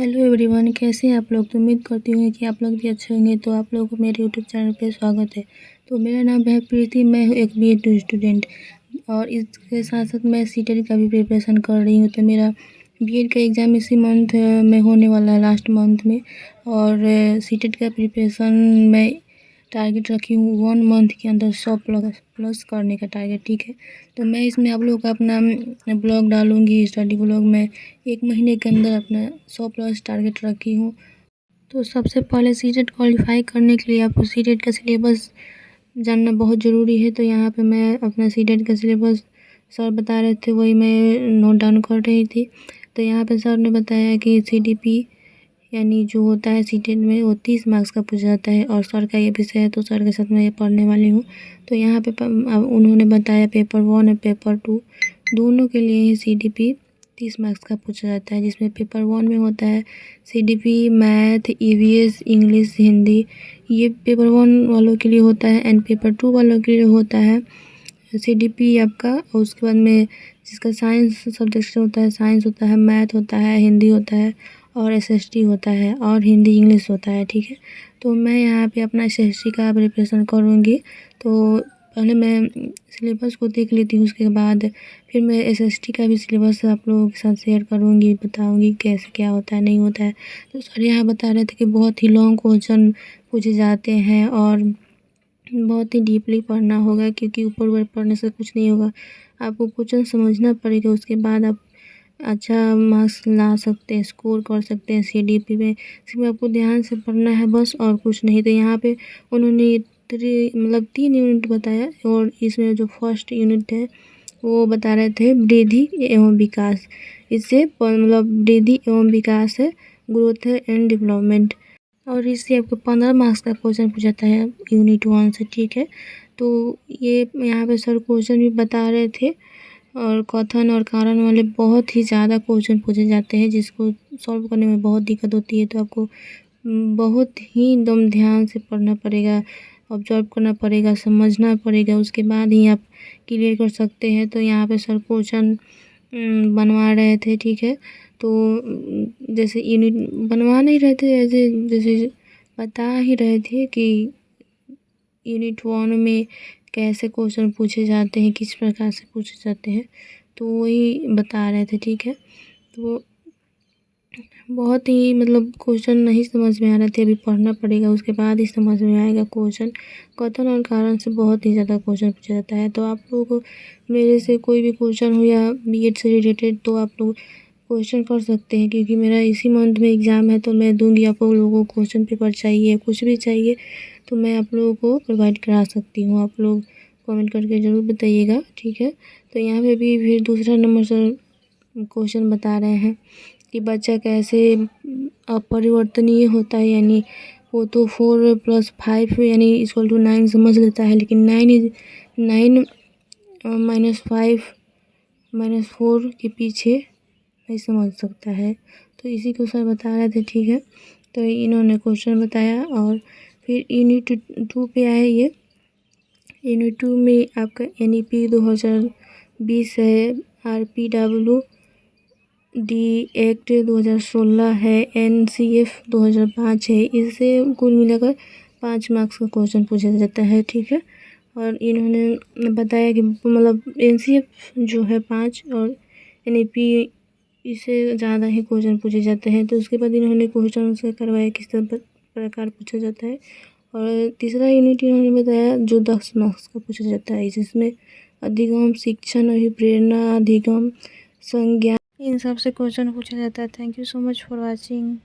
Hello everyone, कैसे हैं आप लोग। तो उम्मीद करती हूँ कि आप लोग भी अच्छे होंगे। तो आप लोगों को मेरे यूट्यूब चैनल पे स्वागत है। तो मेरा नाम है प्रीति, मैं हूँ एक बीएड स्टूडेंट और इसके साथ साथ मैं सीटेट का भी प्रिपरेशन कर रही हूँ। तो मेरा बीएड का एग्ज़ाम इसी मंथ में होने वाला है, लास्ट मंथ में। और सीटेट का प्रिपरेशन मैं टारगेट रखी हूँ 1 मंथ के अंदर 100 प्लस करने का टारगेट, ठीक है। तो मैं इसमें आप लोगों का अपना ब्लॉग डालूँगी, स्टडी ब्लॉग में 1 महीने के अंदर अपना 100 प्लस टारगेट रखी हूँ। तो सबसे पहले सीटेट क्वालिफाई करने के लिए आपको सीटेट का सिलेबस जानना बहुत ज़रूरी है। तो यहाँ पे मैं अपना सीटेट का सिलेबस सर बता रहे थे, वही मैं नोट डाउन कर रही थी। तो यहाँ पे सर ने बताया कि सीडीपी यानी जो होता है सीटेट में वो 30 मार्क्स का पूछा जाता है और सर का ये विषय है, तो सर के साथ मैं ये पढ़ने वाली हूँ। तो यहाँ पे उन्होंने बताया पेपर 1 और पेपर 2 दोनों के लिए ही सीडीपी 30 मार्क्स का पूछा जाता है, जिसमें पेपर 1 में होता है CDP math, EVS, English, Hindi. ये पेपर 1 वालों के लिए होता है एंड पेपर 2 वालों के लिए होता है सीडीपी आपका। और उसके बाद में जिसका साइंस सब्जेक्ट होता है, साइंस होता है, मैथ होता है, हिंदी होता है और एसएसटी होता है और हिंदी इंग्लिश होता है, ठीक है। तो मैं यहाँ पे अपना एसएसटी का प्रिपरेशन करूँगी। तो पहले मैं सिलेबस को देख लेती हूँ, उसके बाद फिर मैं एसएसटी का भी सिलेबस आप लोगों के साथ शेयर करूँगी, बताऊँगी कैसे क्या होता है, नहीं होता है। तो सर यहाँ बता रहे थे कि बहुत ही लॉन्ग क्वेश्चन पूछे जाते हैं और बहुत ही डीपली पढ़ना होगा, क्योंकि ऊपर ऊपर पढ़ने से कुछ नहीं होगा। आपको क्वेश्चन समझना पड़ेगा, उसके बाद आप अच्छा मार्क्स ला सकते हैं, स्कोर कर सकते हैं सीडीपी में। सिर्फ आपको ध्यान से पढ़ना है बस, और कुछ नहीं। तो यहाँ पे उन्होंने 3 यूनिट बताया और इसमें जो फर्स्ट यूनिट है वो बता रहे थे वृद्धि एवं विकास। इससे वृद्धि एवं विकास है, ग्रोथ एंड डेवलपमेंट। और इससे आपको 15 मार्क्स का क्वेश्चन पूछाता है यूनिट 1 से, ठीक है। तो ये यहाँ पे सर क्वेश्चन भी बता रहे थे और कथन और कारण वाले बहुत ही ज़्यादा क्वेश्चन पूछे जाते हैं, जिसको सॉल्व करने में बहुत दिक्कत होती है। तो आपको बहुत ही एकदम ध्यान से पढ़ना पड़ेगा, ऑब्जर्व करना पड़ेगा, समझना पड़ेगा, उसके बाद ही आप क्लियर कर सकते हैं। तो यहाँ पे सर क्वेश्चन बनवा रहे थे, ठीक है। तो जैसे यूनिट बनवा नहीं रहे थे, ऐसे जैसे बता ही रहे थे कि यूनिट 1 में कैसे क्वेश्चन पूछे जाते हैं, किस प्रकार से पूछे जाते हैं, तो वही बता रहे थे, ठीक है। तो बहुत ही क्वेश्चन नहीं समझ में आ रहे थे, अभी पढ़ना पड़ेगा, उसके बाद ही समझ में आएगा क्वेश्चन। कथन और कारण से बहुत ही ज़्यादा क्वेश्चन पूछा जाता है। तो आप लोगों को मेरे से कोई भी क्वेश्चन हो या बीएड से रिलेटेड, तो आप लोग क्वेश्चन कर सकते हैं, क्योंकि मेरा इसी मंथ में एग्ज़ाम है। तो मैं दूंगी आप लोगों को, क्वेश्चन पेपर चाहिए, कुछ भी चाहिए तो मैं आप लोगों को प्रोवाइड करा सकती हूँ। आप लोग कमेंट करके ज़रूर बताइएगा, ठीक है। तो यहाँ पे भी फिर दूसरा नंबर से क्वेश्चन बता रहे हैं कि बच्चा कैसे अपरिवर्तनीय होता है, यानी वो तो 4 + 5 यानी = 9 समझ लेता है, लेकिन 9 -5 -4 के पीछे नहीं समझ सकता है। तो इसी को सर बता रहे थे, ठीक है। तो इन्होंने क्वेश्चन बताया और फिर यूनिट 2 पे आए। ये यूनिट 2 में आपका एनईपी 2020 है, आरपीडब्ल्यू डी एक्ट 2016 है, एनसीएफ 2005 है। इससे कुल मिलाकर 5 मार्क्स का क्वेश्चन पूछा जाता है, ठीक है। और इन्होंने बताया कि एनसीएफ जो है 5 और एनईपी इससे ज़्यादा ही क्वेश्चन पूछे जाते हैं। तो उसके बाद इन्होंने क्वेश्चन उसका करवाया किस प्रकार पूछा जाता है। और तीसरा यूनिट इन्होंने बताया जो 10 मार्क्स का पूछा जाता है, जिसमें अधिगम, शिक्षण, अभिप्रेरणा, अधिगम, संज्ञान, इन सब से क्वेश्चन पूछा जाता है। Thank you so much for watching.